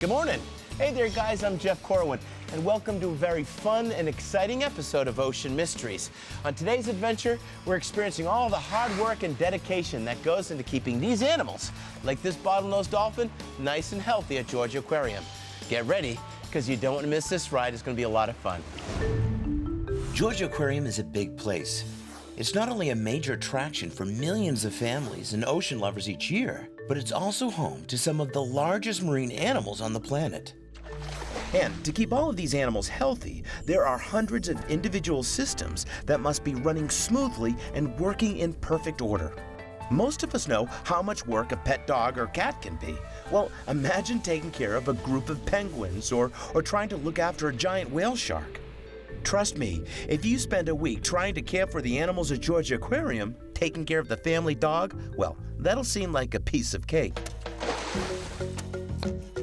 Good morning. Hey there, guys. I'm Jeff Corwin, and welcome to a very fun and exciting episode of Ocean Mysteries. On today's adventure, we're experiencing all the hard work and dedication that goes into keeping these animals, like this bottlenose dolphin, nice and healthy at Georgia Aquarium. Get ready, because you don't want to miss this ride. It's going to be a lot of fun. Georgia Aquarium is a big place. It's not only a major attraction for millions of families and ocean lovers each year, but it's also home to some of the largest marine animals on the planet. And to keep all of these animals healthy, there are hundreds of individual systems that must be running smoothly and working in perfect order. Most of us know how much work a pet dog or cat can be. Well, imagine taking care of a group of penguins or trying to look after a giant whale shark. Trust me, if you spend a week trying to care for the animals at Georgia Aquarium, taking care of the family dog, well, that'll seem like a piece of cake.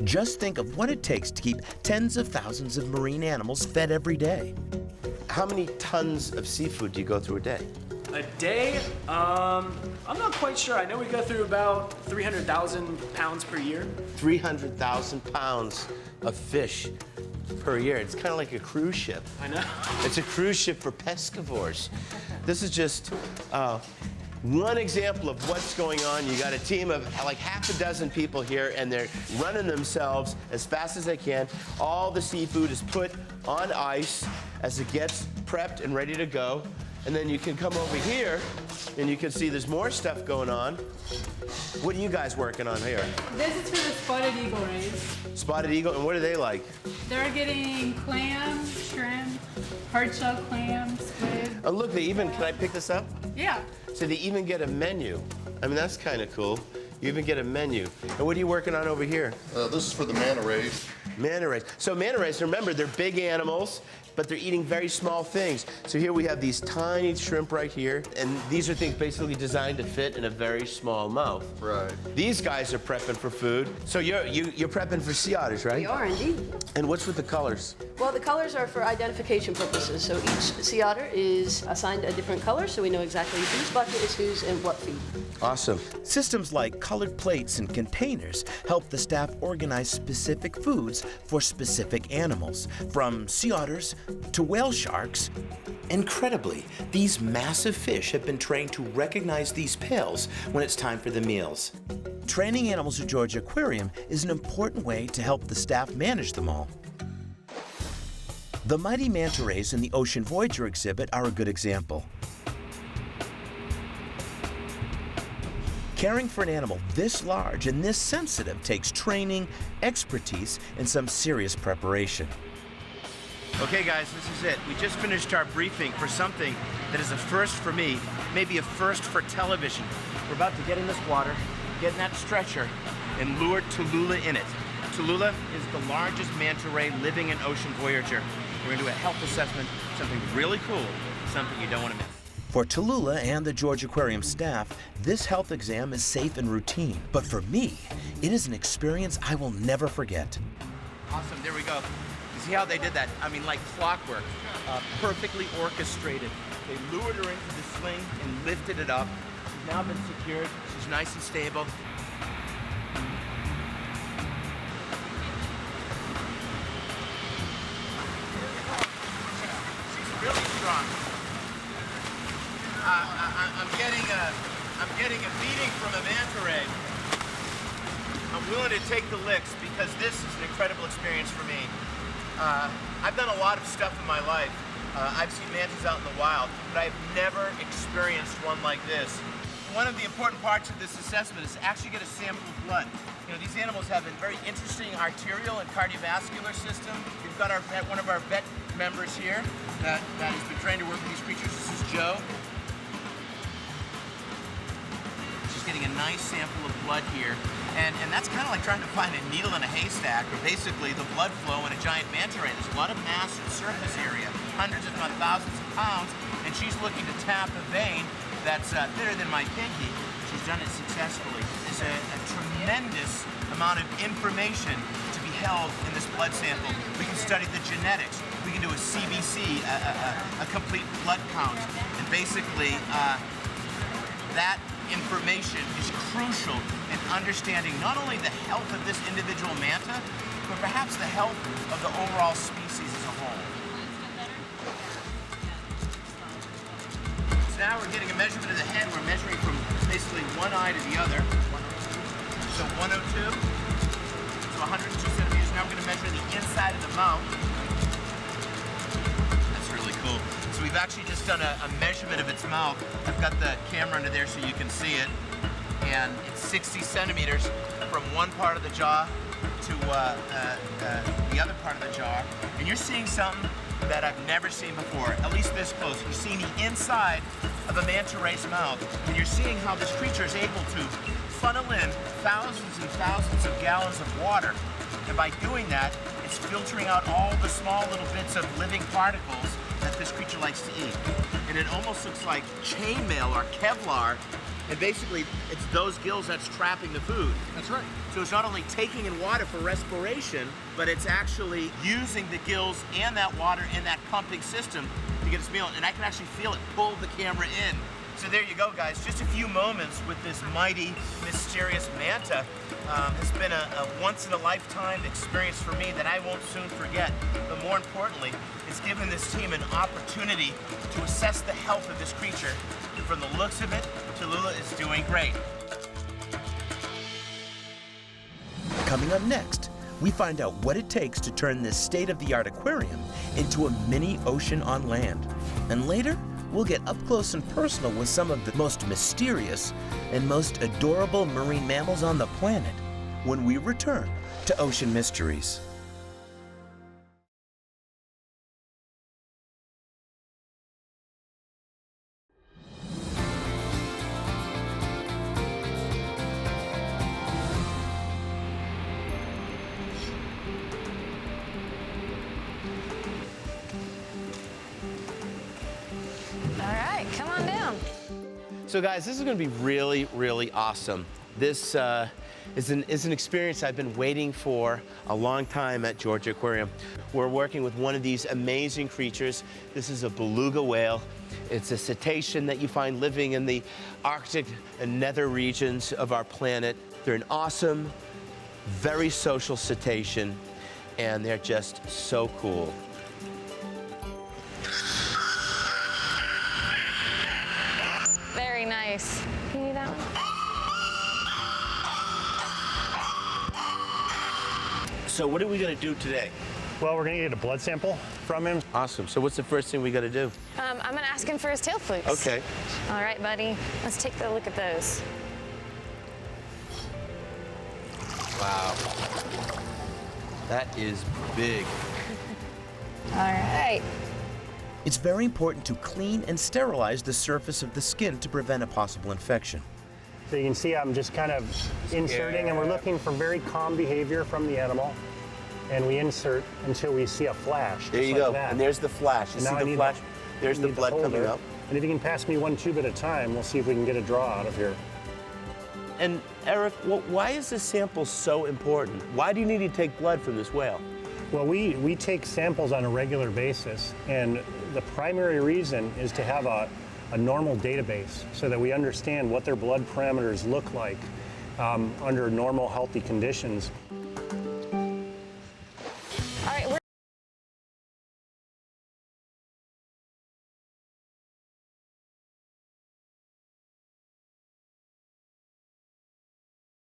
Just think of what it takes to keep tens of thousands of marine animals fed every day. How many tons of seafood do you go through a day? A day? I'm not quite sure. I know we go through about 300,000 pounds per year. 300,000 pounds of fish per year. It's kind of like a cruise ship. I know. It's a cruise ship for pescivores. This is just one example of what's going on. You got a team of like half a dozen people here, and they're running themselves as fast as they can. All the seafood is put on ice as it gets prepped and ready to go. And then you can come over here, and you can see there's more stuff going on. What are you guys working on here? This is for the spotted eagle race. Spotted eagle, and what are they like? They're getting clam, shrimp, hard-shell clam, squid. Oh, look, they even, can I pick this up? Yeah. So they even get a menu. I mean, that's kind of cool. You even get a menu. And what are you working on over here? This is for the manta rays. Manta rays. So manta rays, remember, they're big animals, but they're eating very small things. So here we have these tiny shrimp right here, and these are things basically designed to fit in a very small mouth. Right. These guys are prepping for food. So you're prepping for sea otters, right? We are indeed. And what's with the colors? Well, the colors are for identification purposes. So each sea otter is assigned a different color, so we know exactly whose bucket is whose and what feed. Awesome. Systems like colored plates and containers help the staff organize specific foods for specific animals, from sea otters to whale sharks. Incredibly, these massive fish have been trained to recognize these pails when it's time for the meals. Training animals at Georgia Aquarium is an important way to help the staff manage them all. The mighty manta rays in the Ocean Voyager exhibit are a good example. Caring for an animal this large and this sensitive takes training, expertise, and some serious preparation. Okay, guys, this is it. We just finished our briefing for something that is a first for me, maybe a first for television. We're about to get in this water, get in that stretcher, and lure Tallulah in it. Tallulah is the largest manta ray living in Ocean Voyager. We're going to do a health assessment, something really cool, something you don't want to miss. For Tallulah and the Georgia Aquarium staff, this health exam is safe and routine. But for me, it is an experience I will never forget. Awesome, there we go. You see how they did that? I mean, like clockwork, perfectly orchestrated. They lured her into the sling and lifted it up. She's now been secured. She's nice and stable. She's really strong. I'm getting a beating from a manta ray. I'm willing to take the licks because this is an incredible experience for me. I've done a lot of stuff in my life. I've seen mantas out in the wild, but I've never experienced one like this. One of the important parts of this assessment is to actually get a sample of blood. You know, these animals have a very interesting arterial and cardiovascular system. We've got one of our vet members here that has been trained to work with these creatures. This is Joe. Getting a nice sample of blood here, and that's kind of like trying to find a needle in a haystack, or basically the blood flow in a giant manta ray. There's a lot of mass and surface area, hundreds if not thousands of pounds, and she's looking to tap a vein that's thinner than my pinky. She's done it successfully. There's a tremendous amount of information to be held in this blood sample. We can study the genetics. We can do a CBC, a complete blood count, and basically that information is crucial in understanding not only the health of this individual manta, but perhaps the health of the overall species as a whole. So now we're getting a measurement of the head. We're measuring from basically one eye to the other. So 102 to 102 centimeters. Now we're going to measure the inside of the mouth. That's really cool. So we've actually just done a measurement of its mouth. I've got the camera under there so you can see it. And it's 60 centimeters from one part of the jaw to the other part of the jaw. And you're seeing something that I've never seen before, at least this close. You're seeing the inside of a manta ray's mouth, and you're seeing how this creature is able to funnel in thousands and thousands of gallons of water. And by doing that, it's filtering out all the small little bits of living particles that this creature likes to eat. And it almost looks like chainmail or Kevlar. And basically, it's those gills that's trapping the food. That's right. So it's not only taking in water for respiration, but it's actually using the gills and that water in that pumping system to get its meal. And I can actually feel it pull the camera in. So there you go, guys. Just a few moments with this mighty, mysterious manta has been a once-in-a-lifetime experience for me that I won't soon forget. But more importantly, it's given this team an opportunity to assess the health of this creature. And from the looks of it, Tallulah is doing great. Coming up next, we find out what it takes to turn this state-of-the-art aquarium into a mini ocean on land. And later, we'll get up close and personal with some of the most mysterious and most adorable marine mammals on the planet when we return to Ocean Mysteries. Come on down. So guys, this is gonna be really, really awesome. This is an experience I've been waiting for a long time at Georgia Aquarium. We're working with one of these amazing creatures. This is a beluga whale. It's a cetacean that you find living in the Arctic and nether regions of our planet. They're an awesome, very social cetacean, and they're just so cool. Very nice. Can you do that one? So what are we gonna do today? Well, we're gonna get a blood sample from him. Awesome. So what's the first thing we gotta do? I'm gonna ask him for his tail flukes. Okay. All right, buddy. Let's take a look at those. Wow. That is big. All right. It's very important to clean and sterilize the surface of the skin to prevent a possible infection. So you can see I'm just kind of inserting, and we're looking for very calm behavior from the animal. And we insert until we see a flash. There you like go. that. And there's the flash. You And now see I the need flash? There's the need blood coming holder. up. And if you can pass me one tube at a time, we'll see if we can get a draw out of here. And Eric, why is this sample so important? Why do you need to take blood from this whale? Well, we take samples on a regular basis, and the primary reason is to have a normal database so that we understand what their blood parameters look like under normal, healthy conditions.